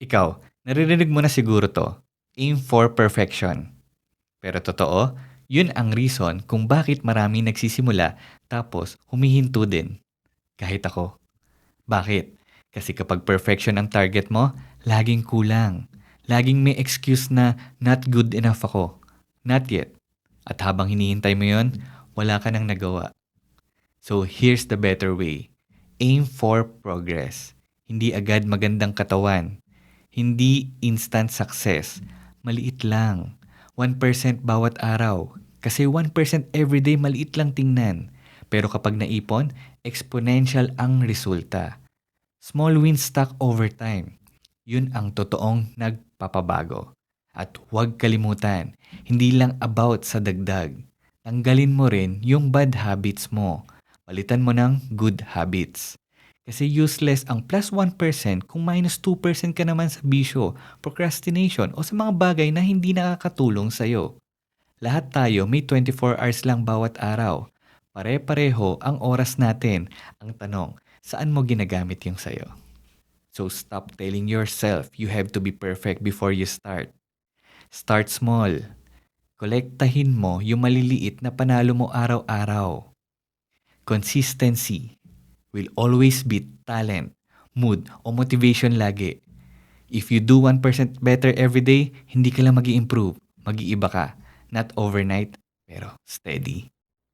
Ikaw, naririnig mo na siguro to. Aim for perfection. Pero totoo, yun ang reason kung bakit marami nagsisimula tapos humihinto din. Kahit ako. Bakit? Kasi kapag perfection ang target mo, laging kulang. Laging may excuse na not good enough ako. Not yet. At habang hinihintay mo yun, wala ka nang nagawa. So here's the better way. Aim for progress. Hindi agad magandang katawan. Hindi instant success. Maliit lang. 1% bawat araw. Kasi 1% everyday maliit lang tingnan. Pero kapag naipon, exponential ang resulta. Small wins stack over time. Yun ang totoong nagpapabago. At huwag kalimutan, hindi lang about sa dagdag. Tanggalin mo rin yung bad habits mo. Palitan mo ng good habits. Kasi useless ang plus 1% kung minus 2% ka naman sa bisyo, procrastination o sa mga bagay na hindi nakakatulong sa'yo. Lahat tayo may 24 hours lang bawat araw. Pare-pareho ang oras natin. Ang tanong, saan mo ginagamit yung sayo? So stop telling yourself you have to be perfect before you start. Start small. Kolektahin mo yung maliliit na panalo mo araw-araw. Consistency will always beat talent, mood, o motivation lagi. If you do 1% better every day, hindi ka lang mag-i-improve. Mag-iiba ka. Not overnight, pero steady.